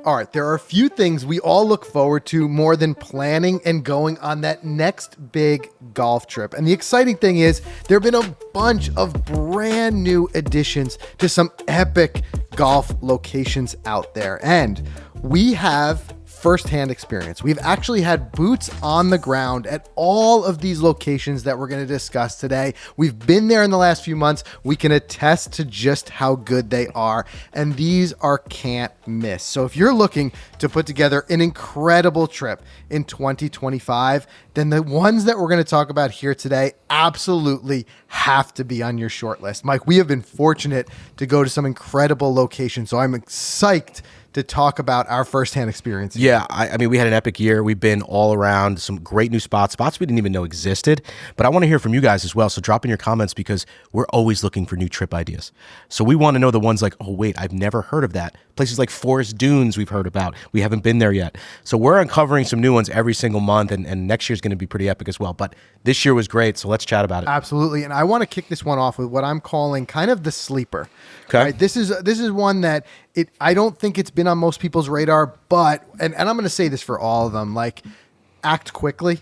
All right, there are a few things we all look forward to more than planning and going on that next big golf trip. And the exciting thing is there have been a bunch of brand new additions to some epic golf locations out there. And we have firsthand experience. We've actually had boots on the ground at all of these locations that we're going to discuss today. We've been there in the last few months. We can attest to just how good they are, and these are can't miss. So if you're looking to put together an incredible trip in 2025, then the ones that we're going to talk about here today absolutely have to be on your short list. Mike, we have been fortunate to go to some incredible locations, so I'm psyched to talk about our firsthand experience. Yeah, I mean, we had an epic year. We've been all around some great new spots we didn't even know existed. But I want to hear from you guys as well. So drop in your comments because we're always looking for new trip ideas. So we want to know the ones like, oh, wait, I've never heard of that. Places like Forest Dunes we've heard about. We haven't been there yet. So we're uncovering some new ones every single month, and next year's going to be pretty epic as well. But this year was great, so let's chat about it. Absolutely. And I want to kick this one off with what I'm calling kind of the sleeper. Okay. Right? This is one that I don't think it's been on most people's radar, but and I'm going to say this for all of them, like act quickly.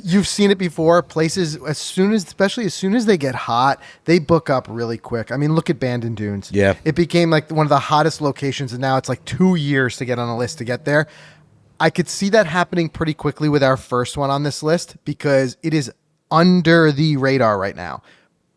You've seen it before. Places especially as soon as they get hot, they book up really quick. I mean, look at Bandon Dunes. Yeah. It became like one of the hottest locations, and now it's like 2 years to get on a list to get there. I could see that happening pretty quickly with our first one on this list because it is under the radar right now,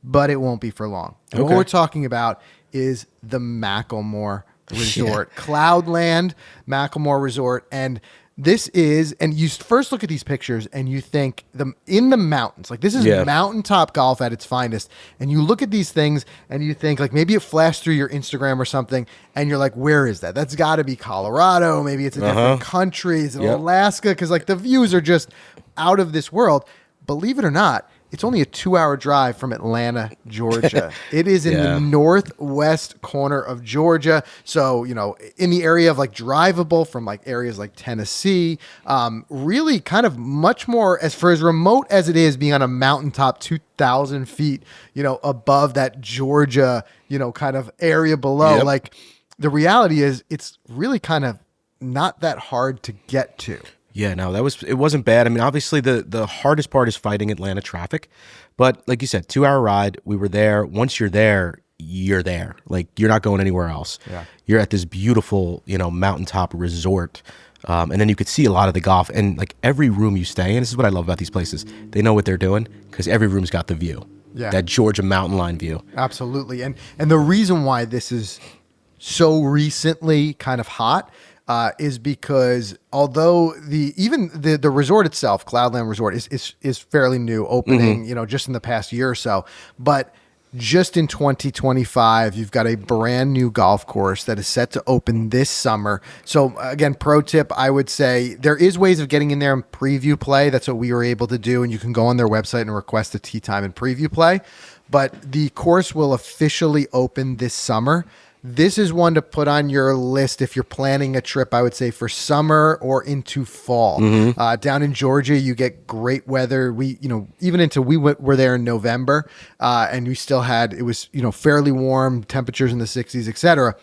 but it won't be for long. And what we're talking about is the McLemore Resort, Cloudland McLemore Resort. And this is, and you first look at these pictures and you think in the mountains, like this is mountaintop golf at its finest. And you look at these things and you think like maybe it flashed through your Instagram or something. And you're like, where is that? That's gotta be Colorado. Maybe it's a different country. Is it Alaska? Cause like the views are just out of this world. Believe it or not, it's only a 2-hour drive from Atlanta, Georgia. It is in the northwest corner of Georgia. So, you know, in the area of like drivable from like areas like Tennessee, really kind of much more as remote as it is being on a mountaintop 2,000 feet, you know, above that Georgia, you know, kind of area below. Like the reality is it's really kind of not that hard to get to. Yeah, no, it wasn't bad. I mean, obviously the hardest part is fighting Atlanta traffic, but like you said, 2-hour ride. We were there. Once you're there, you're there. Like you're not going anywhere else. Yeah. You're at this beautiful, you know, mountaintop resort. And then you could see a lot of the golf, and like every room you stay in, this is what I love about these places. They know what they're doing because every room's got the view. Yeah. That Georgia mountain line view. Absolutely. And the reason why this is so recently kind of hot is because although the resort itself, Cloudland Resort, is fairly new, opening, you know, just in the past year or so, but just in 2025, you've got a brand new golf course that is set to open this summer. So again, pro tip, I would say there is ways of getting in there and preview play. That's what we were able to do. And you can go on their website and request a tee time and preview play, but the course will officially open this summer. This is one to put on your list if you're planning a trip, I would say, for summer or into fall. Down in Georgia, you get great weather. We were there in November, and we still had, it was, you know, fairly warm, temperatures in the 60s, etc.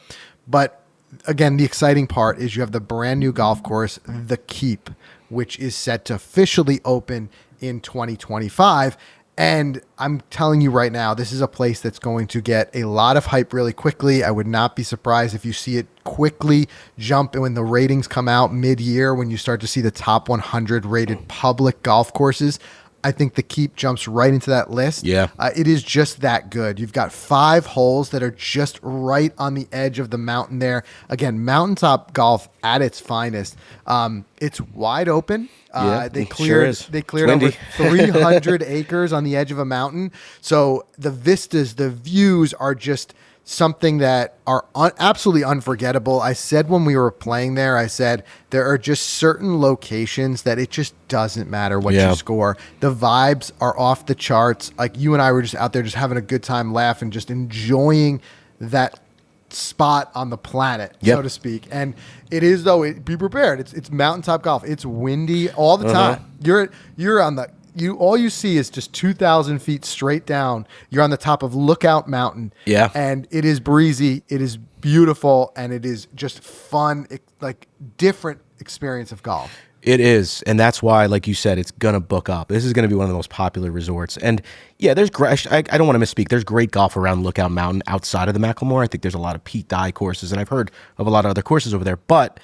But again, the exciting part is you have the brand new golf course, The Keep, which is set to officially open in 2025. And I'm telling you right now, this is a place that's going to get a lot of hype really quickly. I would not be surprised if you see it quickly jump when the ratings come out mid-year, when you start to see the top 100 rated public golf courses. I think The Keep jumps right into that list. Yeah. It is just that good. You've got 5 holes that are just right on the edge of the mountain there. Again, mountaintop golf at its finest. It's wide open. They cleared over 300 acres on the edge of a mountain. So the vistas, the views are just something that are absolutely unforgettable. I said when we were playing there, I said there are just certain locations that it just doesn't matter what you score. The vibes are off the charts. Like you and I were just out there just having a good time, laughing, just enjoying that spot on the planet, so to speak. And it is, though, be prepared. It's mountaintop golf. It's windy all the time. You're on the all you see is just 2,000 feet straight down. You're on the top of Lookout Mountain. Yeah. And it is breezy. It is beautiful, and it is just fun, like different experience of golf. It is, and that's why, like you said, it's gonna book up. This is gonna be one of the most popular resorts. And yeah, there's great. I don't want to misspeak. There's great golf around Lookout Mountain outside of the McLemore. I think there's a lot of Pete Dye courses, and I've heard of a lot of other courses over there. But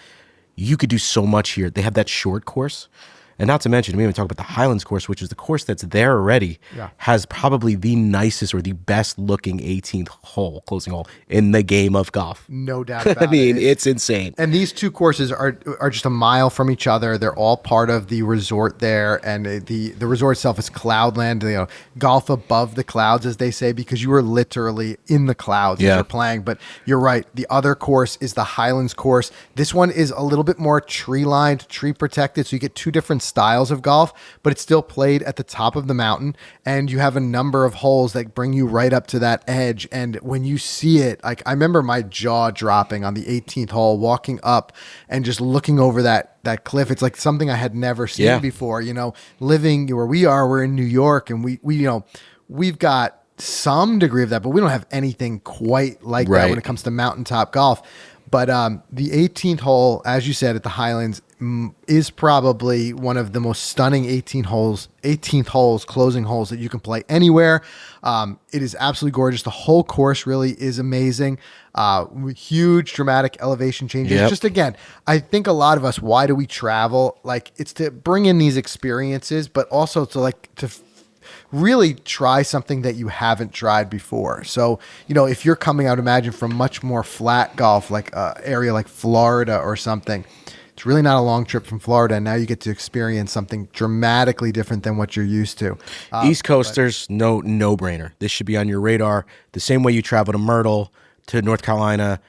you could do so much here. They have that short course. And not to mention, we even talk about the Highlands course, which is the course that's there already, has probably the nicest or the best looking 18th hole, closing hole in the game of golf. No doubt about it. I mean, it's insane. And these two courses are just a mile from each other. They're all part of the resort there. And the resort itself is cloudland, you know, golf above the clouds, as they say, because you are literally in the clouds as you're playing. But you're right. The other course is the Highlands course. This one is a little bit more tree lined, tree protected. So you get two different styles of golf, but it's still played at the top of the mountain, and you have a number of holes that bring you right up to that edge. And when you see it, like, I remember my jaw dropping on the 18th hole, walking up and just looking over that cliff. It's like something I had never seen before. You know, living where we are, we're in New York, and we you know, we've got some degree of that, but we don't have anything quite like that when it comes to mountaintop golf. But the 18th hole, as you said, at the Highlands, is probably one of the most stunning 18th holes, closing holes that you can play anywhere. It is absolutely gorgeous. The whole course really is amazing. Huge dramatic elevation changes. Just again, I think a lot of us, why do we travel? Like, it's to bring in these experiences, but also to really try something that you haven't tried before. So, you know, if you're coming out, imagine, from much more flat golf, like an area like Florida or something, it's really not a long trip from Florida. And now you get to experience something dramatically different than what you're used to. East Coasters, no brainer. This should be on your radar. The same way you travel to Myrtle, to North Carolina,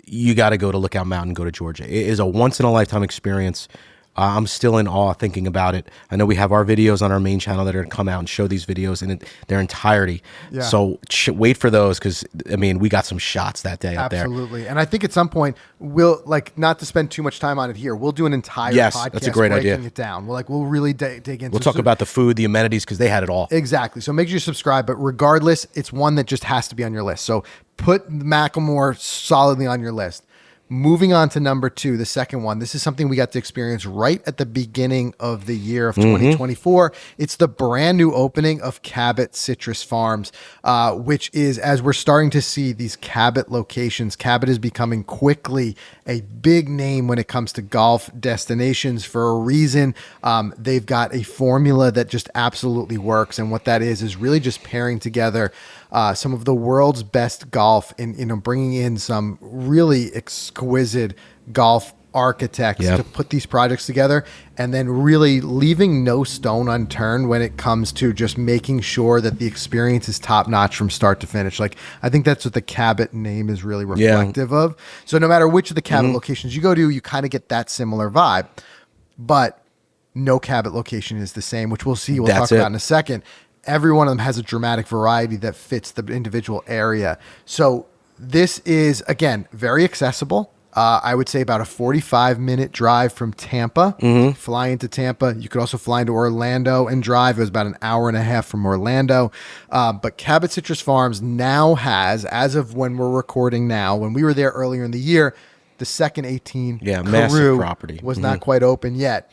you got to go to Lookout Mountain, go to Georgia. It is a once in a lifetime experience. I'm still in awe thinking about it. I know we have our videos on our main channel that are going to come out and show these videos in their entirety. So wait for those, because, I mean, we got some shots that day up there. Absolutely. And I think at some point we'll, like, not to spend too much time on it here, we'll do an entire podcast that's a great idea. Breaking it down. We'll really dig into it. We'll talk about the food, the amenities, because they had it all. Exactly. So make sure you subscribe. But regardless, it's one that just has to be on your list. So put McLemore solidly on your list. Moving on to number 2, the second one. This is something we got to experience right at the beginning of the year of 2024. It's the brand new opening of Cabot Citrus Farms, which is, as we're starting to see these Cabot locations, Cabot is becoming quickly a big name when it comes to golf destinations for a reason. They've got a formula that just absolutely works. And what that is really just pairing together some of the world's best golf and, you know, bringing in some really exquisite golf architects to put these projects together, and then really leaving no stone unturned when it comes to just making sure that the experience is top notch from start to finish. Like, I think that's what the Cabot name is really reflective of. So no matter which of the Cabot locations you go to, you kind of get that similar vibe, but no Cabot location is the same, which we'll see. We'll talk about in a second. Every one of them has a dramatic variety that fits the individual area. So this is, again, very accessible. I would say about a 45-minute drive from Tampa. Fly into Tampa. You could also fly into Orlando and drive. It was about an hour and a half from Orlando. But Cabot Citrus Farms now has, as of when we're recording now, when we were there earlier in the year, the second 18 massive property was not quite open yet.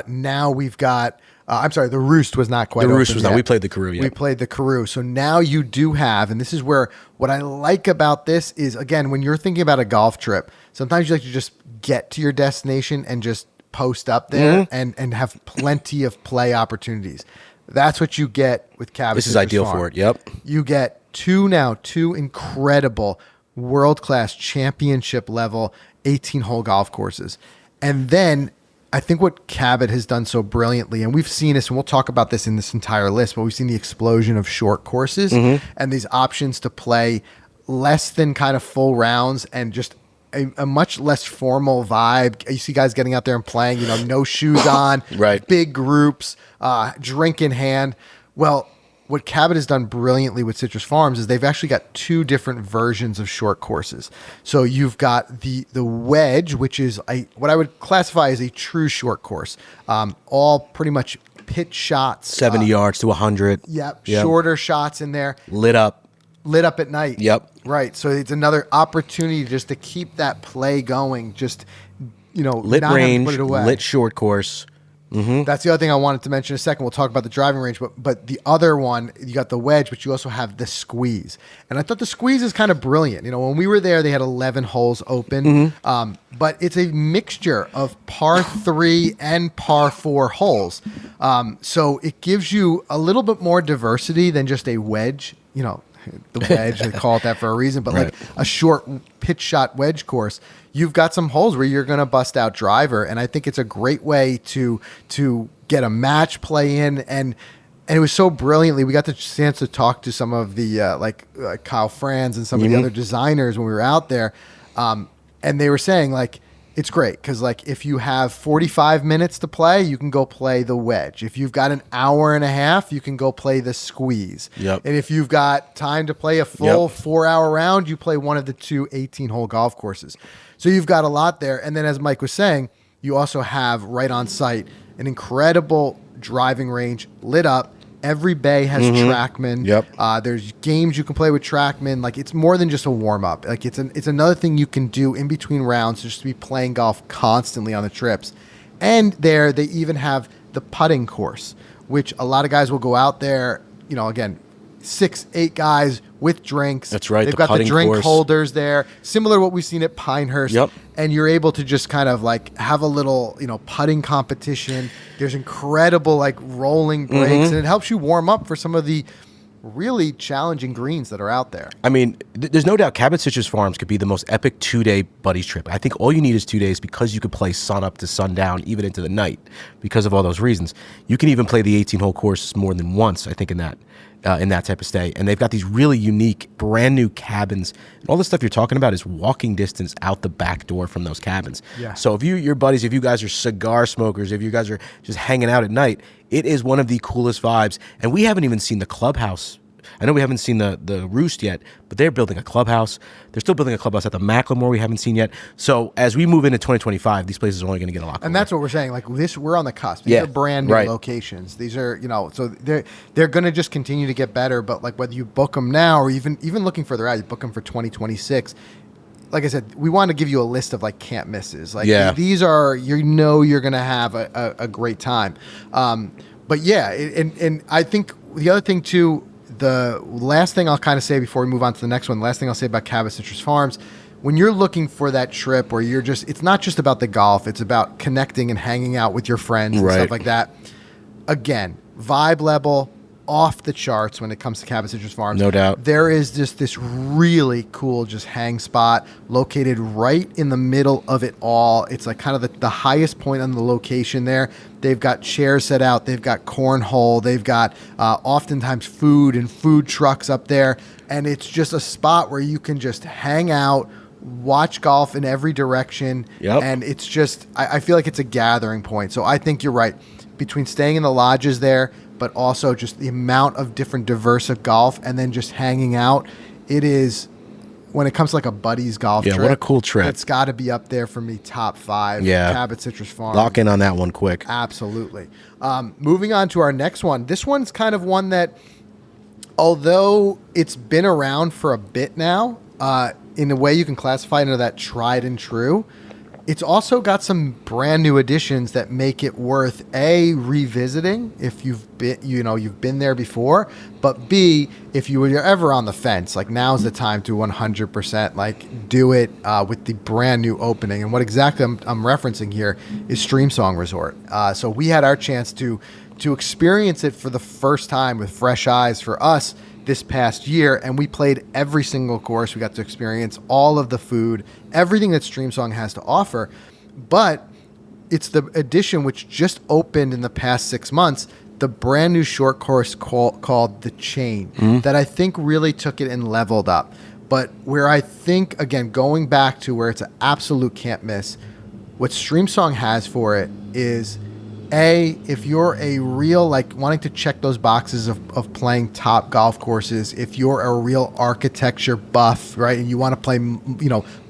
Now we've got... I'm sorry, the Roost was not quite open. The Roost was yet. not. We played the Karoo. We played the Karoo. So now you do have, and this is where what I like about this is, again, when you're thinking about a golf trip, sometimes you like to just get to your destination and just post up there and have plenty of play opportunities. That's what you get with Cabot. This is ideal for it. Yep. You get two incredible world-class championship level 18-hole golf courses. And then I think what Cabot has done so brilliantly, and we've seen this, and we'll talk about this in this entire list, but we've seen the explosion of short courses and these options to play less than kind of full rounds and just a much less formal vibe. You see guys getting out there and playing, you know, no shoes on, big groups, drink in hand. Well, what Cabot has done brilliantly with Citrus Farms is they've actually got 2 different versions of short courses. So you've got the wedge, which is what I would classify as a true short course. All pretty much pitch shots. 70 yards to 100. Shorter shots in there. Lit up. lit up at night. Yep. Right. So it's another opportunity just to keep that play going. Just, Lit not have to range, put it away. lit short course. That's the other thing I wanted to mention in a second. We'll talk about the driving range, but the other one, you got the wedge, but you also have the squeeze. And I thought the squeeze is kind of brilliant. When we were there, they had 11 holes open, but it's a mixture of par 3 and par 4 holes. So it gives you a little bit more diversity than just a wedge, the wedge, they call it that for a reason, but Right. like a short pitch shot wedge course, you've got some holes where you're going to bust out driver. And I think it's a great way to get a match play in. And it was so brilliantly, we got the chance to talk to some of the, Kyle Franz and some of the other designers when we were out there. And they were saying like, it's great because like if you have 45 minutes to play, you can go play the wedge. If you've got an hour and a half, you can go play the squeeze. Yep. And if you've got time to play a full 4-hour round, you play one of the two 18-hole golf courses. So you've got a lot there. And then as Mike was saying, you also have right on site an incredible driving range lit up. Every bay has TrackMan. Yep. There's games you can play with TrackMan. Like it's more than just a warm up. Like it's another thing you can do in between rounds, just to be playing golf constantly on the trips. And there they even have the putting course, which a lot of guys will go out there. Again, 6-8 guys with drinks. That's right. They've got the drink holders there, similar to what we've seen at Pinehurst. Yep. And you're able to just kind of like have a little, putting competition. There's incredible like rolling breaks, and it helps you warm up for some of the really challenging greens that are out there. I mean, there's no doubt Cabot Citrus Farms could be the most epic 2-day buddies trip. I think all you need is 2 days because you could play sun up to sundown, even into the night, because of all those reasons. You can even play the 18-hole course more than once, I think, in that type of stay. And they've got these really unique, brand new cabins. And all the stuff you're talking about is walking distance out the back door from those cabins. Yeah. So if your buddies, if you guys are cigar smokers, if you guys are just hanging out at night, it is one of the coolest vibes. And we haven't even seen the clubhouse. I know we haven't seen the Roost yet, but they're building a clubhouse. They're still building a clubhouse at the McLemore we haven't seen yet. So as we move into 2025, these places are only going to get a lot cooler. And that's what we're saying. Like this, we're on the cusp. These are brand new locations. These are, so they're going to just continue to get better. But like whether you book them now or even looking further out, you book them for 2026. Like I said, we want to give you a list of like can't misses. Like these are, you're going to have a great time. But yeah, and I think the other thing too, the last thing I'll kind of say before we move on to the next one, the last thing I'll say about Cabot Citrus Farms, when you're looking for that trip where it's not just about the golf, it's about connecting and hanging out with your friends and stuff like that. Again, vibe level off the charts when it comes to Cabot Citrus Farms. No doubt. There is just this really cool just hang spot located right in the middle of it all. It's like kind of the highest point on the location there. They've got chairs set out. They've got cornhole. They've got oftentimes food and food trucks up there. And it's just a spot where you can just hang out, watch golf in every direction. Yep. And it's just, I feel like it's a gathering point. So I think you're right. Between staying in the lodges there, but also just the amount of different diverse of golf and then just hanging out, it is, when it comes to like a buddy's golf trip. Yeah, what a cool trip. It's got to be up there for me, top 5. Yeah. Cabot Citrus Farms. Lock in on that one quick. Absolutely. Moving on to our next one. This one's kind of one that, although it's been around for a bit now, in a way you can classify it into that tried and true. It's also got some brand new additions that make it worth A, revisiting if you've been there before, but B, if you were ever on the fence, like now's the time to 100% like do it with the brand new opening. And what exactly I'm referencing here is Streamsong Resort. So we had our chance to experience it for the first time with fresh eyes for us this past year, and we played every single course. We got to experience all of the food, everything that Streamsong has to offer. But it's the addition which just opened in the past 6 months, the brand new short course called The Chain, that I think really took it and leveled up. But where I think, again, going back to where it's an absolute can't miss, what Streamsong has for it is, A, if you're a real, like, wanting to check those boxes of playing top golf courses, if you're a real architecture buff, right, and you want to play,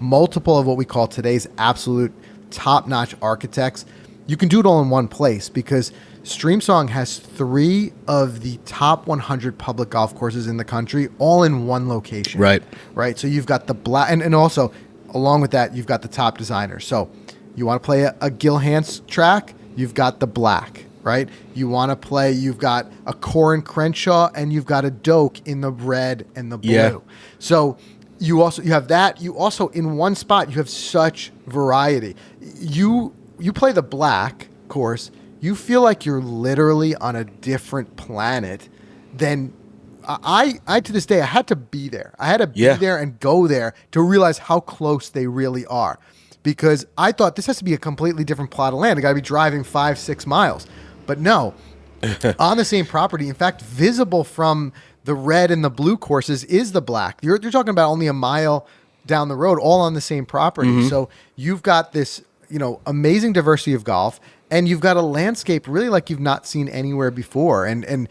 multiple of what we call today's absolute top-notch architects, you can do it all in one place because Streamsong has 3 of the top 100 public golf courses in the country, all in one location. Right. Right. So you've got the black, and also along with that, you've got the top designers. So you want to play a Gil Hanse track, you've got the black, right? You want to play, you've got a Corin Crenshaw, and you've got a Doak in the red and the blue. Yeah. So you have that. You also, in one spot, you have such variety. You play the black course, you feel like you're literally on a different planet than I to this day, I had to be there. I had to be there and go there to realize how close they really are. Because I thought this has to be a completely different plot of land. I got to be driving 5-6 miles. But no, on the same property. In fact, visible from the red and the blue courses is the black. You're talking about only a mile down the road, all on the same property. Mm-hmm. So you've got this, amazing diversity of golf, and you've got a landscape really like you've not seen anywhere before. And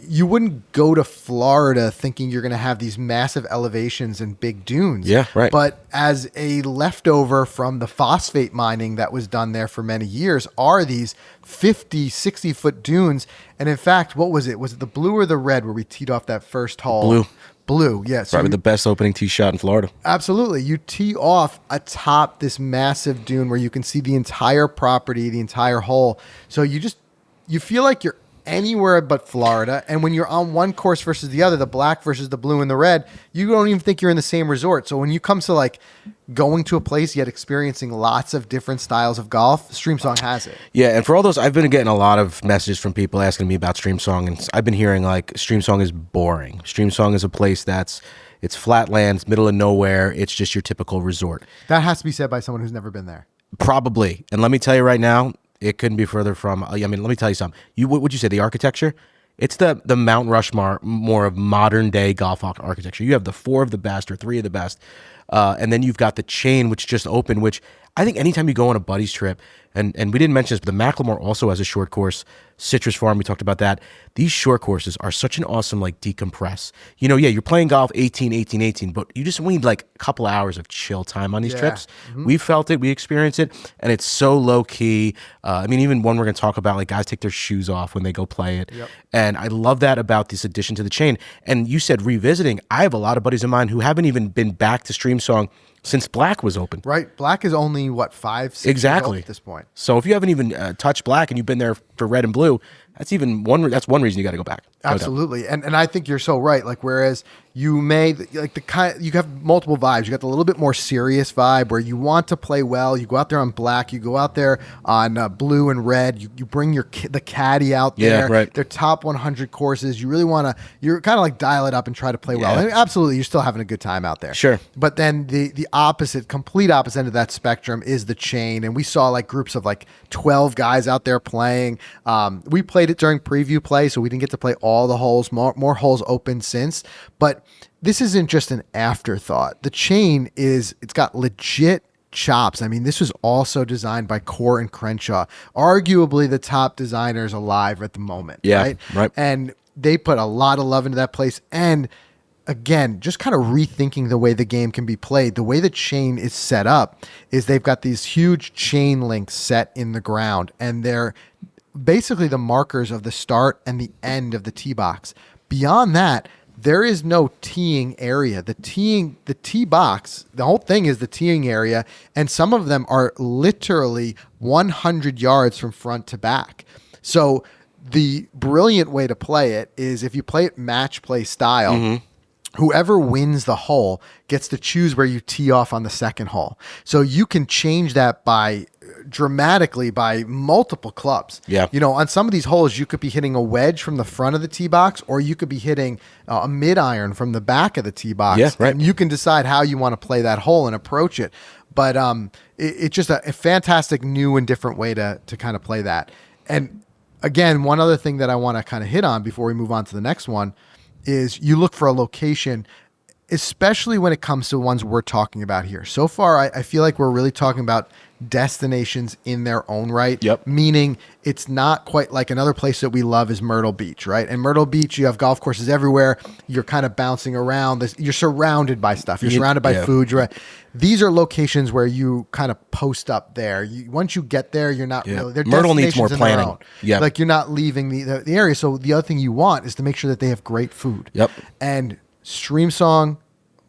you wouldn't go to Florida thinking you're going to have these massive elevations and big dunes. Yeah, right. But as a leftover from the phosphate mining that was done there for many years are these 50, 60-foot dunes. And in fact, what was it? Was it the blue or the red where we teed off that first hole? Blue, yeah. So probably the best opening tee shot in Florida. Absolutely. You tee off atop this massive dune where you can see the entire property, the entire hole. So you feel like you're anywhere but Florida. And when you're on one course versus the other, the black versus the blue and the red, you don't even think you're in the same resort. So when you come to like going to a place yet experiencing lots of different styles of golf, Streamsong has it. Yeah, and for all those, I've been getting a lot of messages from people asking me about Streamsong, and I've been hearing like Streamsong is boring. Streamsong is a place it's flatlands, middle of nowhere. It's just your typical resort. That has to be said by someone who's never been there. Probably. And let me tell you right now, it couldn't be further from. Let me tell you something. What would you say? The architecture? It's the Mount Rushmore more of modern day golf architecture. You have the 4 of the best or 3 of the best, and then you've got the chain which just opened. Which I think anytime you go on a buddy's trip, and we didn't mention this, but the McLemore also has a short course. Citrus Farm, we talked about that. These short courses are such an awesome like decompress. You're playing golf 18, but you just need like a couple hours of chill time on these trips. Mm-hmm. We felt it, we experienced it, and it's so low key. Even one we're going to talk about, like guys take their shoes off when they go play it. Yep. And I love that about this addition to the chain. And you said revisiting. I have a lot of buddies of mine who haven't even been back to Streamsong since Black was open. Right. Black is only, 5-6 exactly. years old at this point. So if you haven't even touched Black and you've been there for red and blue, that's one reason you got to go back. Absolutely. And I think you're so right. Like, whereas you may, like you have multiple vibes. You got the little bit more serious vibe where you want to play well. You go out there on Black. You go out there on blue and red. You bring the caddy out there. Yeah, right. They're top 100 courses. You really want to, you're kind of like dial it up and try to play well. And absolutely, you're still having a good time out there. Sure. But then the complete opposite end of that spectrum is the chain. And we saw like groups of like 12 guys out there playing. We played it during preview play, so we didn't get to play all the holes. More holes open since. But this isn't just an afterthought. The chain it's got legit chops. I mean, this was also designed by Corin Crenshaw, arguably the top designers alive at the moment. Yeah, right. And they put a lot of love into that place. And again, just kind of rethinking the way the game can be played. The way the chain is set up is they've got these huge chain links set in the ground, and they're basically the markers of the start and the end of the tee box. Beyond that, there is no teeing area. The tee box, the whole thing is the teeing area, and some of them are literally 100 yards from front to back. So the brilliant way to play it is if you play it match play style, mm-hmm. Whoever wins the hole gets to choose where you tee off on the second hole. So you can change that dramatically by multiple clubs. Yeah. On some of these holes, you could be hitting a wedge from the front of the tee box, or you could be hitting a mid iron from the back of the tee box. Yeah, right. And you can decide how you want to play that hole and approach it. But it's just a fantastic new and different way to kind of play that. And again, one other thing that I want to kind of hit on before we move on to the next one is you look for a location, especially when it comes to ones we're talking about here. So far, I feel like we're really talking about destinations in their own right. Yep. Meaning it's not quite like another place that we love is Myrtle Beach, right? And Myrtle Beach, you have golf courses everywhere. You're kind of bouncing around. You're surrounded by stuff. You're surrounded by food. These are locations where you kind of post up there. Once you get there, you're not really. They're Myrtle needs more destinations in their planning. own. Yeah. Like you're not leaving the area. So the other thing you want is to make sure that they have great food. Yep. And Streamsong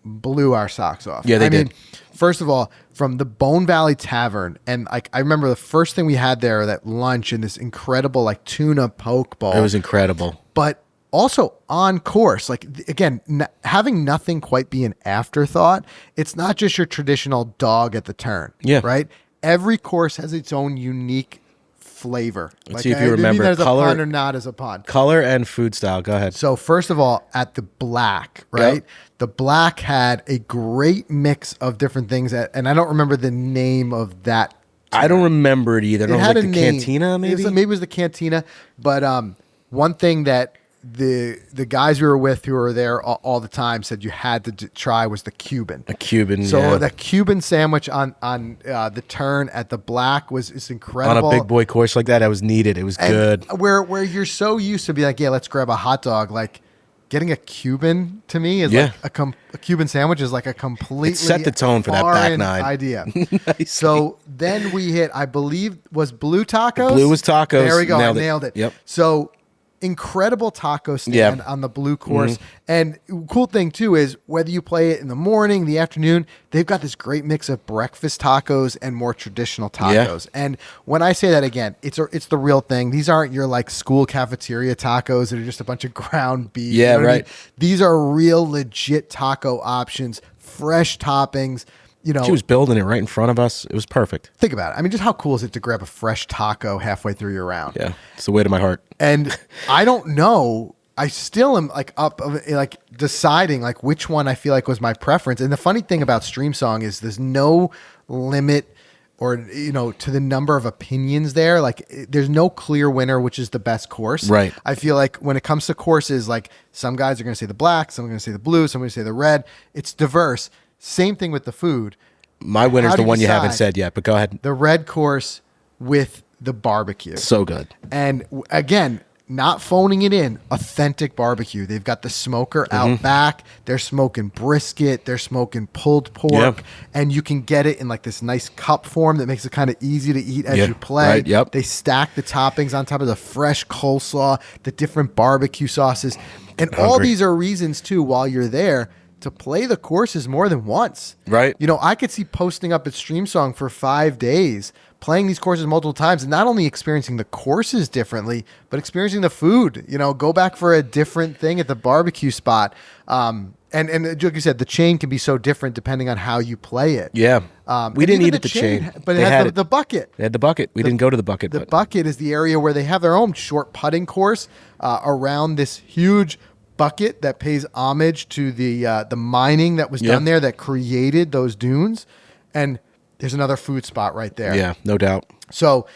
blew our socks off. Yeah, they did. First of all, from the Bone Valley Tavern, and like I remember the first thing we had there, that lunch and this incredible like tuna poke bowl. It was incredible. But also on course, like again, having nothing quite be an afterthought. It's not just your traditional dog at the turn. Yeah. Right. Every course has its own unique flavor. Let's see if you remember as color, a pun or not as a pun. Color and food style. Go ahead. So first of all, at the Black, right? Yep. The Black had a great mix of different things, and I don't remember the name of that. I don't remember it either. It had like a the name. cantina, maybe. Maybe it was the cantina. But one thing that the guys we were with who were there all the time said you had to try was the Cuban. A Cuban. So the Cuban sandwich on the turn at the Black is incredible. On a big boy course like that, I was needed. It was good. Where you're so used to be like, yeah, let's grab a hot dog. Like getting a Cuban to me is like a Cuban sandwich is like a completely It set the tone for that back foreign nine. idea. Nicely. So then we hit, I believe, was Blue Tacos. Blue was tacos. There we go. Nailed I it. nailed it. Yep. So incredible taco stand on the Blue course. And cool thing too is whether you play it in the morning, the afternoon, they've got this great mix of breakfast tacos and more traditional tacos. And when I say that again, it's the real thing. These aren't your like school cafeteria tacos that are just a bunch of ground beef. Yeah, You know what I mean? right. These are real legit taco options, fresh toppings. You know, She was building it right in front of us. It was perfect. think about it. I mean, just how cool is it to grab a fresh taco halfway through your round? Yeah, it's the way to my heart. And I don't know. I still am like like deciding like which one I feel like was my preference. And the funny thing about Streamsong is there's no limit or, to the number of opinions there. Like there's no clear winner, which is the best course. Right. I feel like when it comes to courses, like some guys are going to say the Black, some are going to say the Blue, some are going to say the Red. It's diverse. Same thing with the food. My winner's How do the one you haven't decide? said yet, but go ahead. The Red course with the barbecue. So good. And again, not phoning it in, authentic barbecue. They've got the smoker out back. They're smoking brisket. They're smoking pulled pork. Yep. And you can get it in like this nice cup form that makes it kind of easy to eat as Yeah, you play. right, yep. They stack the toppings on top of the fresh coleslaw, the different barbecue sauces. And all Hungry. these are reasons, too, while you're there, to play the courses more than once. Right. I could see posting up at Streamsong for 5 days, playing these courses multiple times, and not only experiencing the courses differently, but experiencing the food. Go back for a different thing at the barbecue spot. And like you said, the chain can be so different depending on how you play it. Yeah. We And didn't even eat at the chain. but They it had has the bucket. They had the bucket. We didn't go to the bucket. The but bucket is the area where they have their own short putting course around this huge bucket that pays homage to the mining that was done there that created those dunes. And there's another food spot right there. Yeah, no doubt. So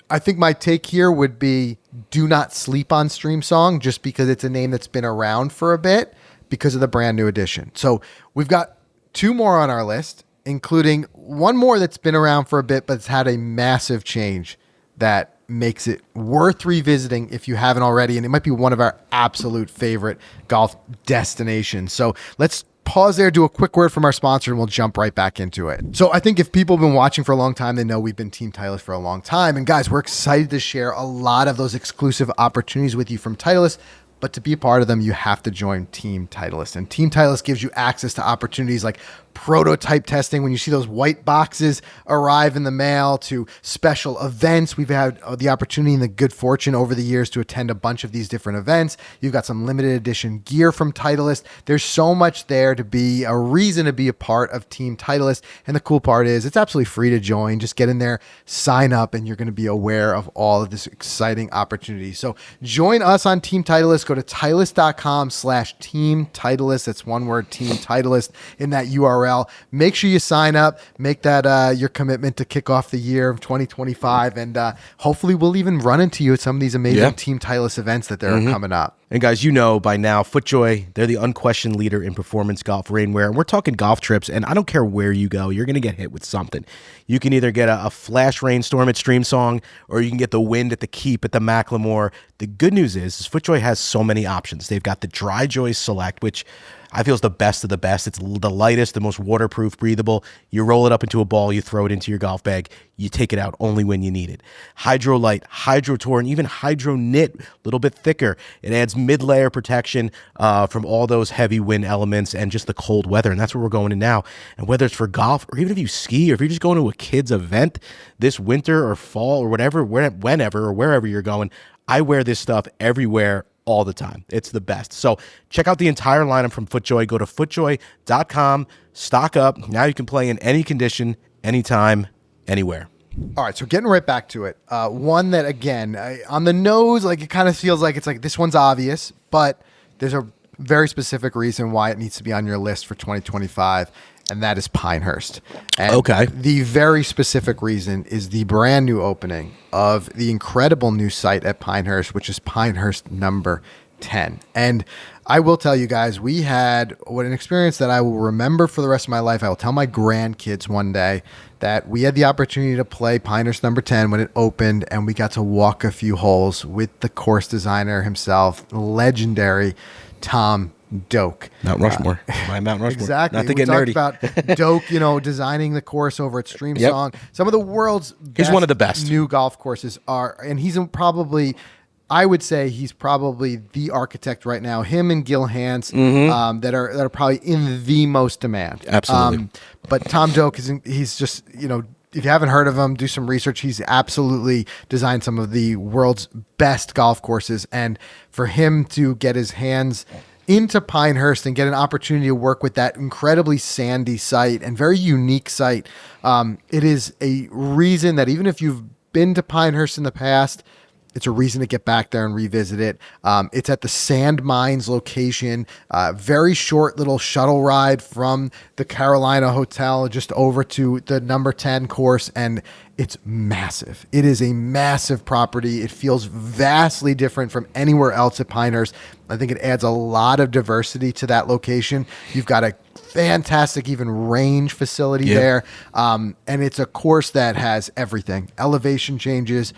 I think my take here would be do not sleep on Streamsong just because it's a name that's been around for a bit because of the brand new edition. So we've got 2 more on our list, including one more that's been around for a bit, but it's had a massive change that makes it worth revisiting if you haven't already. And it might be one of our absolute favorite golf destinations. So let's pause there, do a quick word from our sponsor, and we'll jump right back into it. So I think if people have been watching for a long time, they know we've been Team Titleist for a long time. And guys, we're excited to share a lot of those exclusive opportunities with you from Titleist. But to be a part of them, you have to join Team Titleist. And Team Titleist gives you access to opportunities like prototype testing when you see those white boxes arrive in the mail, to special events. We've had the opportunity and the good fortune over the years to attend a bunch of these different events. You've got some limited edition gear from Titleist. There's so much there to be a reason to be a part of Team Titleist. And the cool part is it's absolutely free to join. Just get in there, sign up, and you're going to be aware of all of this exciting opportunity. So join us on Team Titleist. Go to Titleist.com/Team Titleist. That's one word, Team Titleist, in that URL. URL. Make sure you sign up. Make that your commitment to kick off the year of 2025, and hopefully we'll even run into you at some of these amazing Team Titleist events that are coming up. And guys, you know by now, FootJoy, they're the unquestioned leader in performance golf rainwear. And we're talking golf trips, and I don't care where you go, you're going to get hit with something. You can either get a flash rainstorm at Streamsong, or you can get the wind at the Keep at the McLemore. The good news is FootJoy has so many options. They've got the Dry Joy Select, which I feel is the best of the best. It's the lightest, the most waterproof, breathable. You roll it up into a ball, you throw it into your golf bag, you take it out only when you need it. Hydro Light, Hydro Tour, and even Hydro Knit, a little bit thicker. It adds mid-layer protection from all those heavy wind elements and just the cold weather, and that's where we're going in now. And whether it's for golf, or even if you ski, or if you're just going to a kid's event this winter or fall or whatever, whenever or wherever you're going, I wear this stuff everywhere all the time. It's the best. So check out the entire lineup from FootJoy. Go to footjoy.com, stock up. Now you can play in any condition, anytime, anywhere. All right, so getting right back to it. One that, again, on the nose, like it kind of feels like it's like this one's obvious, but there's a very specific reason why it needs to be on your list for 2025, and that is Pinehurst. And the very specific reason is the brand new opening of the incredible new site at Pinehurst, which is Pinehurst number 10. And I will tell you guys, we had an experience that I will remember for the rest of my life. I will tell my grandkids one day that we had the opportunity to play Pinehurst number 10 when it opened, and we got to walk a few holes with the course designer himself, legendary Tom Doak. Mount Rushmore. My Mount Rushmore. Exactly. Not to get nerdy. We talked about Doak, designing the course over at Streamsong. Some of the world's best, he's one of the best new golf courses and he's probably, I would say he's probably the architect right now. Him and Gil Hance that are probably in the most demand. Absolutely. But Tom Doak he's just, if you haven't heard of him, do some research. He's absolutely designed some of the world's best golf courses, and for him to get his hands into Pinehurst and get an opportunity to work with that incredibly sandy site and very unique site, it is a reason that even if you've been to Pinehurst in the past, it's a reason to get back there and revisit it. It's at the Sand Mines location, very short little shuttle ride from the Carolina Hotel just over to the number 10 course, and it's massive. It is a massive property. It feels vastly different from anywhere else at Pinehurst. I think it adds a lot of diversity to that location. You've got a fantastic even range facility there, and it's a course that has everything. Elevation changes.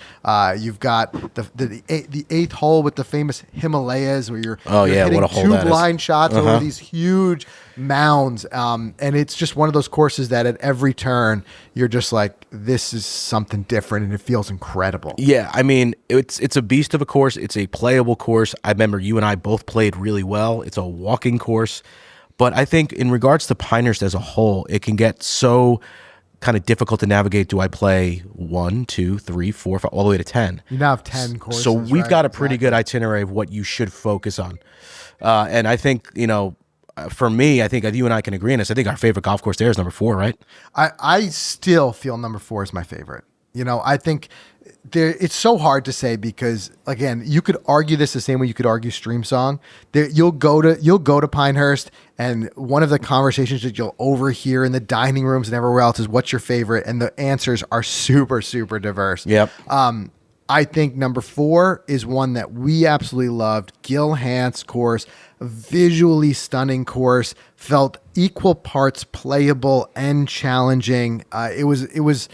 You've got the eighth hole with the famous Himalayas, where you're hitting what a hole two that is. blind shots over these huge mounds, and it's just one of those courses that at every turn you're just like, this is something different, and it feels incredible. Yeah, I mean, it's a beast of a course. It's a playable course. I remember you and I both played really well. It's a walking course. But I think in regards to Pinehurst as a whole, it can get so kind of difficult to navigate. Do I play 1, 2, 3, 4, 5, all the way to 10? You now have 10 courses. So we've got a pretty good itinerary of what you should focus on. And I think, for me, I think you and I can agree on this. I think our favorite golf course there is number 4, right? I still feel number 4 is my favorite. I think it's so hard to say because, again, you could argue this the same way you could argue Streamsong. You'll go to Pinehurst, and one of the conversations that you'll overhear in the dining rooms and everywhere else is, "What's your favorite?" And the answers are super, super diverse. Yep. I think number 4 is one that we absolutely loved. Gil Hance course, visually stunning course, felt equal parts playable and challenging. It was.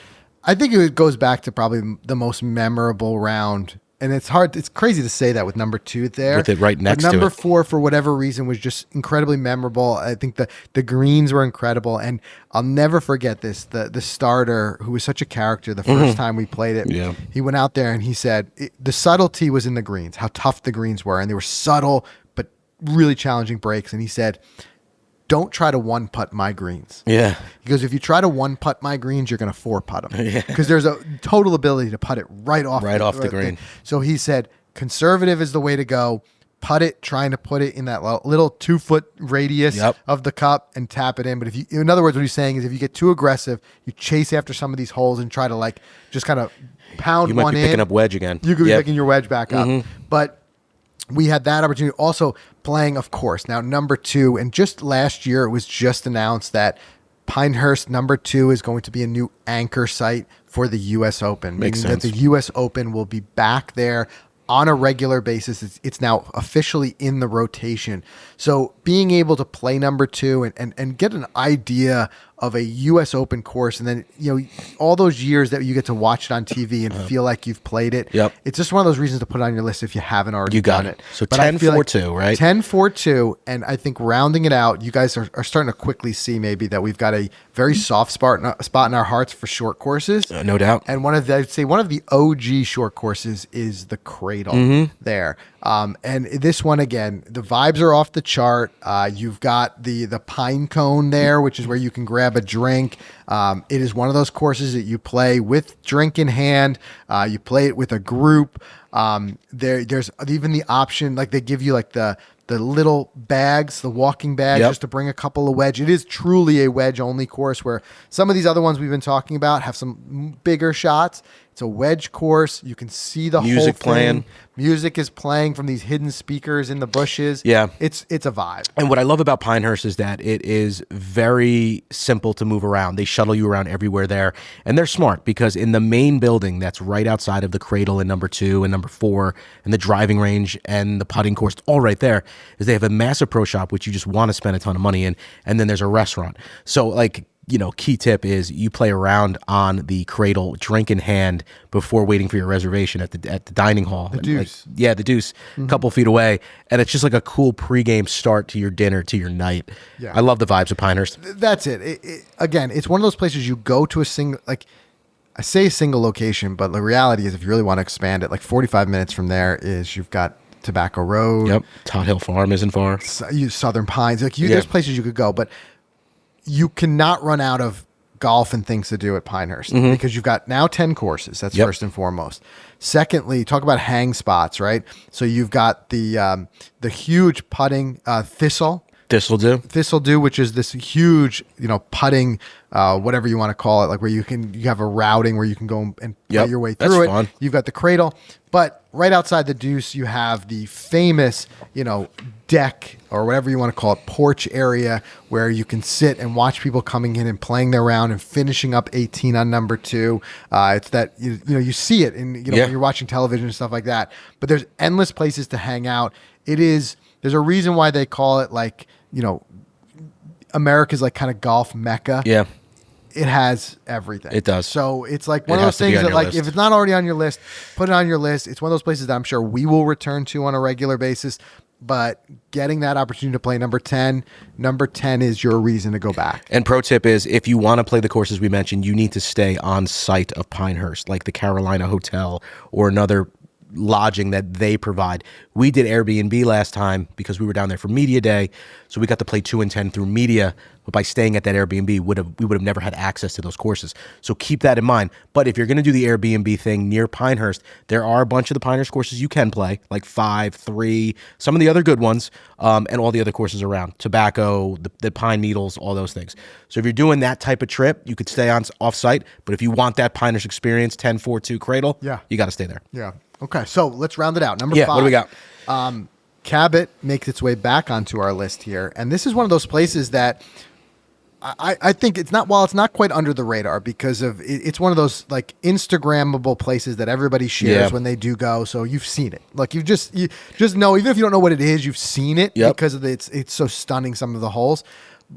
I think it goes back to probably the most memorable round, and it's crazy to say that with number 2 there. With it right next to it. Number 4, for whatever reason, was just incredibly memorable. I think the greens were incredible, and I'll never forget this. The starter, who was such a character the first time we played it, he went out there and he said the subtlety was in the greens, how tough the greens were, and they were subtle but really challenging breaks, and he said, "Don't try to one-putt my greens." Yeah. He goes, if you try to one-putt my greens, you're going to four-putt them. Because there's a total ability to putt it right off the green. So he said, conservative is the way to go. Putt it, trying to put it in that little 2-foot radius of the cup and tap it in. But in other words, what he's saying is if you get too aggressive, you chase after some of these holes and try to just kind of pound one in. You might be picking up wedge again. You could be picking your wedge back up. But we had that opportunity. Also playing, of course, now number 2, and just last year it was just announced that Pinehurst number 2 is going to be a new anchor site for the U.S. Open. Makes meaning sense. that the U.S. Open will be back there on a regular basis. It's now officially in the rotation. So being able to play number 2 and get an idea of a U.S. Open course, and then all those years that you get to watch it on TV and feel like you've played it. Yep. It's just one of those reasons to put it on your list if you haven't already done it. So But I feel 10-4-2, right? 10-4-2, and I think rounding it out, you guys are starting to quickly see maybe that we've got a very soft spot in our hearts for short courses. No doubt. And I'd say one of the OG short courses is the Cradle there. And this one, again, the vibes are off the chart. You've got the pine cone there, which is where you can grab a drink. It is one of those courses that you play with drink in hand. You play it with a group. There's even the option, like they give you like the little bags, the walking bags, just to bring a couple of wedge. It is truly a wedge only course, where some of these other ones we've been talking about have some bigger shots. It's a wedge course. You can see the Music whole thing. playing. Music is playing from these hidden speakers in the bushes. Yeah. It's a vibe. And what I love about Pinehurst is that it is very simple to move around. They shuttle you around everywhere there. And they're smart, because in the main building that's right outside of the Cradle in number 2 and number 4 and the driving range and the putting course, all right there, is they have a massive pro shop, which you just want to spend a ton of money in. And then there's a restaurant. So key tip is you play around on the Cradle, drink in hand, before waiting for your reservation at the dining hall. The Deuce. The Deuce, a couple feet away. And it's just like a cool pregame start to your dinner, to your night. Yeah. I love the vibes of Pinehurst. That's it. Again, it's one of those places you go to I say a single location, but the reality is if you really want to expand it, 45 minutes from there is you've got Tobacco Road. Yep. Todd Hill Farm isn't far. Southern Pines. There's places you could go, but you cannot run out of golf and things to do at Pinehurst, because you've got now 10 courses. That's first and foremost. Secondly, talk about hang spots, right? So you've got the huge putting Thistle-Do, which is this huge, putting, whatever you want to call it, where you have a routing where you can go and play your way through it. Fun. You've got the Cradle, but right outside the Deuce, you have the famous, deck, or whatever you want to call it, porch area, where you can sit and watch people coming in and playing their round and finishing up 18 on number 2. It's that you see it in when you're watching television and stuff like that. But there's endless places to hang out. There's a reason why they call it America's kind of golf mecca. Yeah. It has everything. It does. So it's one of those things that if it's not already on your list, put it on your list. It's one of those places that I'm sure we will return to on a regular basis. But getting that opportunity to play number 10 is your reason to go back. And pro tip is, if you want to play the courses we mentioned, you need to stay on site of Pinehurst, like the Carolina Hotel or another lodging that they provide. We did Airbnb last time because we were down there for media day, so we got to play 2 and 10 through media. But by staying at that Airbnb, we would have never had access to those courses. So keep that in mind. But if you're going to do the Airbnb thing near Pinehurst, there are a bunch of the Pinehurst courses you can play, like 5, 3, some of the other good ones, and all the other courses around. Tobacco, the Pine Needles, all those things. So if you're doing that type of trip, you could stay on off-site. But if you want that Pinehurst experience, 10-4-2 Cradle, you got to stay there. Yeah. Okay, so let's round it out. Number 5. What do we got? Cabot makes its way back onto our list here. And this is one of those places that I think while it's not quite under the radar, because it's one of those Instagrammable places that everybody shares when they do go. So you've seen it. You just know, even if you don't know what it is, you've seen it because of it's so stunning, some of the holes.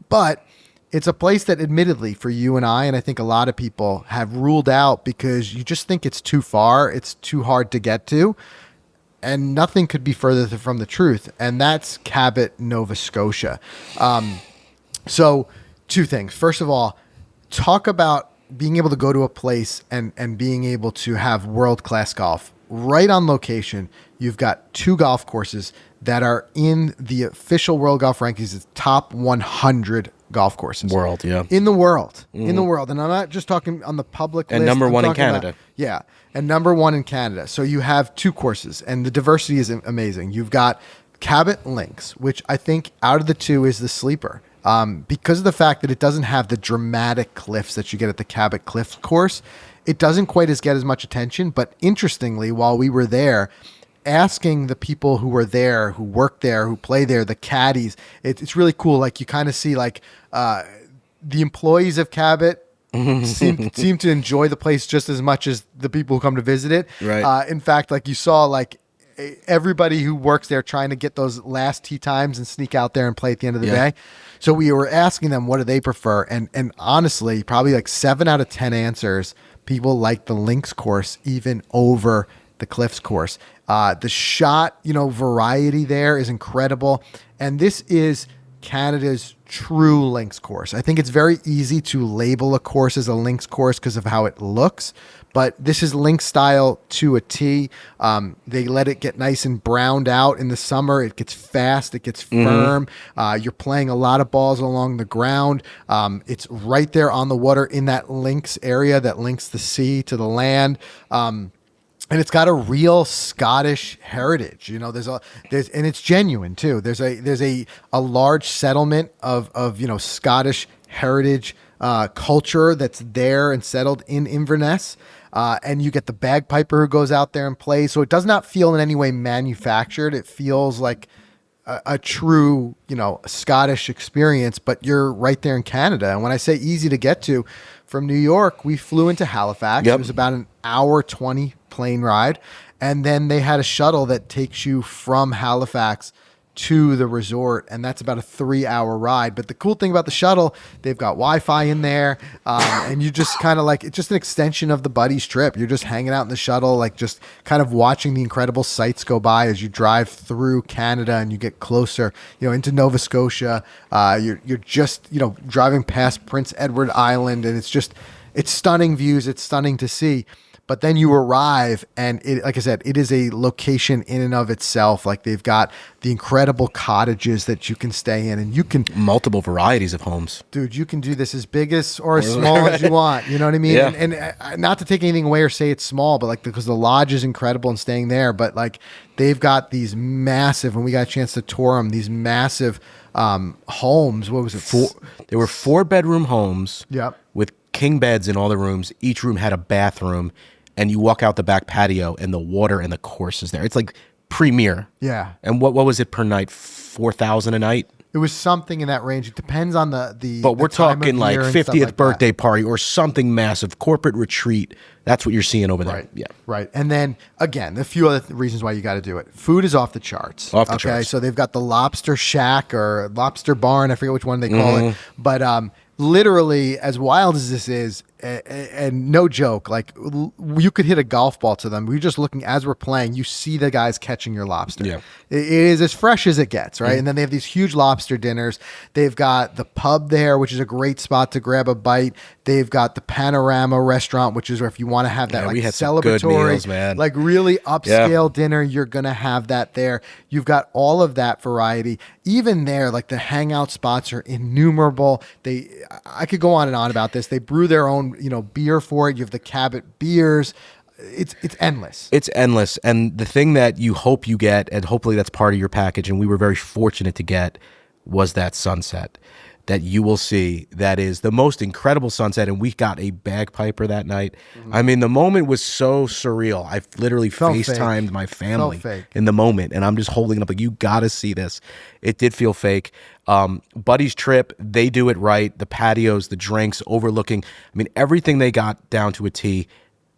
But it's a place that admittedly for you and I think a lot of people have ruled out because you just think it's too far. It's too hard to get to. And nothing could be further from the truth. And that's Cabot, Nova Scotia. So 2 things. First of all, talk about being able to go to a place and being able to have world-class golf. Right on location, you've got 2 golf courses that are in the official World Golf Rankings, it's top 100 golf courses. In the world. And I'm not just talking on the public list. And number 1 in Canada. And number 1 in Canada. So you have 2 courses, and the diversity is amazing. You've got Cabot Links, which I think out of the 2 is the sleeper. Because of the fact that it doesn't have the dramatic cliffs that you get at the Cabot Cliff course, it doesn't quite get as much attention. But interestingly, while we were there, asking the people who were there, who work there, who play there, the caddies, it's really cool. You kind of see the employees of Cabot seem to enjoy the place just as much as the people who come to visit it. Right. In fact, like you saw, like everybody who works there trying to get those last tee times and sneak out there and play at the end of the day. So we were asking them, what do they prefer? And honestly, probably like 7 out of 10 answers, people like the links course even over the Cliffs course. The shot, variety there is incredible. And this is Canada's true links course. I think it's very easy to label a course as a links course because of how it looks, but this is links style to a T. They let it get nice and browned out in the summer. It gets fast. It gets firm. You're playing a lot of balls along the ground. It's right there on the water in that links area that links the sea to the land. And it's got a real Scottish heritage, and it's genuine too. There's a large settlement of Scottish heritage culture that's there and settled in Inverness. And you get the bagpiper who goes out there and plays. So it does not feel in any way manufactured. It feels like a true, Scottish experience, but you're right there in Canada. And when I say easy to get to from New York, we flew into Halifax. It was about an hour 20 plane ride. And then they had a shuttle that takes you from Halifax to the resort, and that's about a 3-hour ride. But the cool thing about the shuttle, they've got Wi-Fi in there, and you just kind of like, it's just an extension of the buddies trip. You're just hanging out in the shuttle, like just kind of watching the incredible sights go by as you drive through Canada and you get closer, into Nova Scotia. You're just, driving past Prince Edward Island, and it's stunning views. It's stunning to see. But then you arrive, and like I said, it is a location in and of itself. Like they've got the incredible cottages that you can stay in, and you can multiple varieties of homes. Dude, you can do this as big as or as small as you want. You know what I mean? Yeah. And not to take anything away or say it's small, but like because the lodge is incredible and staying there. But like they've got these massive, and we got a chance to tour them. These massive homes. What was it? They were 4-bedroom homes. Yep. With king beds in all the rooms. Each room had a bathroom. And you walk out the back patio, and the water and the course is there. It's like premier. Yeah. And what was it per night? 4,000 a night. It was something in that range. It depends on the. But we're talking like 50th birthday party or something massive, corporate retreat. That's what you're seeing over there. Right. Yeah. Right. And then again, a few other reasons why you got to do it. Food is off the charts. Off the charts. So they've got the lobster shack or lobster barn. I forget which one they call it. But literally, as wild as this is, and no joke, like you could hit a golf ball to them. We're just looking as we're playing. You see the guys catching your lobster. Yeah. It is as fresh as it gets, right? And then they have these huge lobster dinners. They've got the pub there, which is a great spot to grab a bite. They've got the Panorama restaurant, which is where if you want to have that we like had some good celebratory, meals, man. like really upscale dinner, you're gonna have that there. You've got all of that variety. Even there, like the hangout spots are innumerable. I could go on and on about this. They brew their own, beer for it. You have the Cabot beers. It's endless. It's endless. And the thing that you hope you get, and hopefully that's part of your package, and we were very fortunate to get, was that sunset that you will see. That is the most incredible sunset. And we got a bagpiper that night. I mean, the moment was so surreal. I literally FaceTimed my family in the moment, and I'm just holding it up like, you got to see this. It did feel fake. Buddy's trip, they do it right. The patios, the drinks, overlooking. I mean, everything they got down to a T.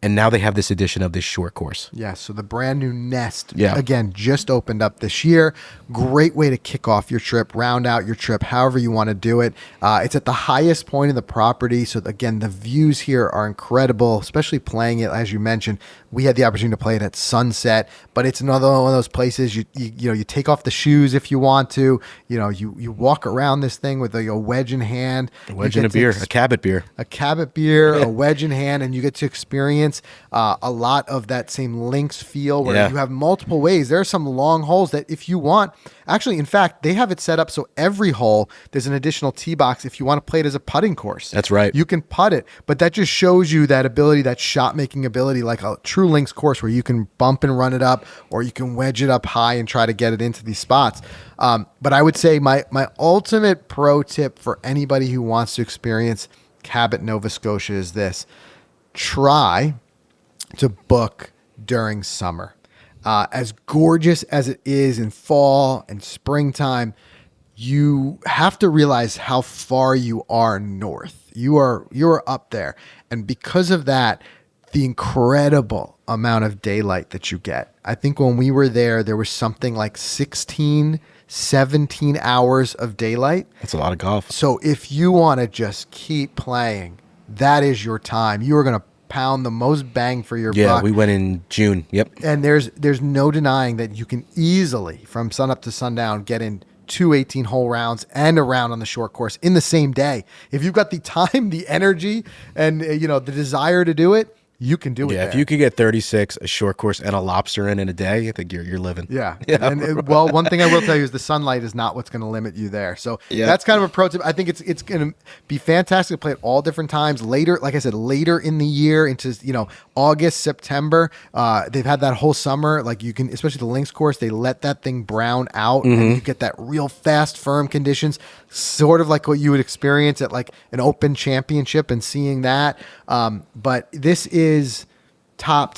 And now they have this edition of this short course. Yeah, so the brand new Nest, again, just opened up this year. Great way to kick off your trip, round out your trip, however you want to do it. It's at the highest point of the property. So again, the views here are incredible, especially playing it, as you mentioned. We had the opportunity to play it at sunset, but it's another one of those places you take off the shoes if you want to. You walk around this thing with a wedge in hand. A wedge and a beer, a Cabot beer. A Cabot beer, a wedge in hand, and you get to experience a lot of that same links feel where you have multiple ways. There are some long holes that if you want, actually, in fact, they have it set up so every hole, there's an additional tee box if you want to play it as a putting course. That's right. You can putt it, but that just shows you that ability, that shot making ability, like a true links course where you can bump and run it up, or you can wedge it up high and try to get it into these spots. But I would say my ultimate pro tip for anybody who wants to experience Cabot, Nova Scotia is this: try to book during summer. As gorgeous as it is in fall and springtime, you have to realize how far you are north. You are up there. And because of that, the incredible amount of daylight that you get. I think when we were there was something like 16, 17 hours of daylight. That's a lot of golf. So if you want to just keep playing, that is your time. You are going to pound the most bang for your buck. Yeah, we went in June. Yep. And there's no denying that you can easily, from sun up to sundown, get in 2 18-hole rounds and a round on the short course in the same day. If you've got the time, the energy, and the desire to do it, you can do it. Yeah, if you could get 36, a short course, and a lobster in a day, I think you're living. Yeah. And one thing I will tell you is the sunlight is not what's going to limit you there. So that's kind of a pro tip. I think it's going to be fantastic to play at all different times. Later, like I said, later in the year into August, September. They've had that whole summer. Like you can, especially the links course, they let that thing brown out, and you get that real fast, firm conditions, sort of like what you would experience at like an Open Championship and seeing that. But this is top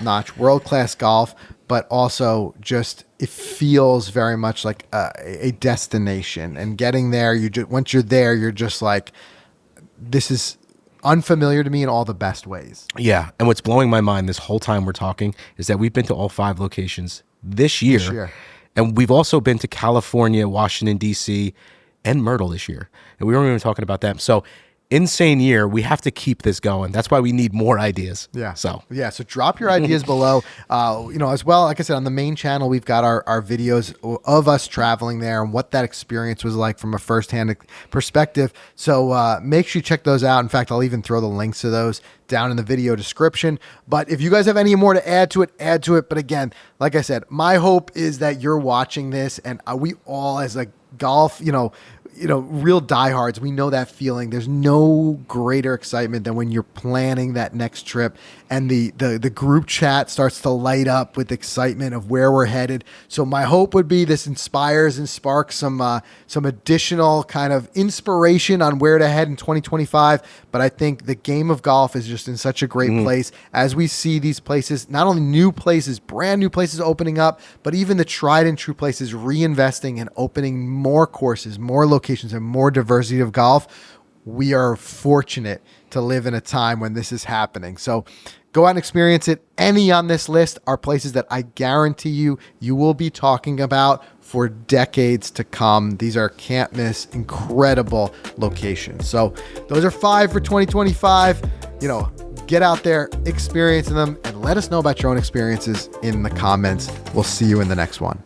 notch, world-class golf, but also just it feels very much like a destination. And getting there, once you're there, you're just like, this is unfamiliar to me in all the best ways. Yeah, and what's blowing my mind this whole time we're talking is that we've been to all 5 locations this year. And we've also been to California, Washington, D.C., and Myrtle this year. And we weren't even talking about them. So insane year. We have to keep this going. That's why we need more ideas. So drop your ideas below. As well, like I said, on the main channel, we've got our videos of us traveling there and what that experience was like from a firsthand perspective. So make sure you check those out. In fact, I'll even throw the links to those down in the video description. But if you guys have any more to add to it, add to it. But again, like I said, my hope is that you're watching this and we all as a golf, real diehards, we know that feeling. There's no greater excitement than when you're planning that next trip and the group chat starts to light up with excitement of where we're headed. So my hope would be this inspires and sparks some additional kind of inspiration on where to head in 2025. But I think the game of golf is just in such a great place as we see these places, not only new places, brand new places opening up, but even the tried and true places reinvesting and opening more courses, more locations, and more diversity of golf. We are fortunate to live in a time when this is happening. So go out and experience it. Any on this list are places that I guarantee you will be talking about for decades to come. These are can't miss, incredible locations. So those are 5 for 2025. Get out there, experience them, and let us know about your own experiences in the comments. We'll see you in the next one.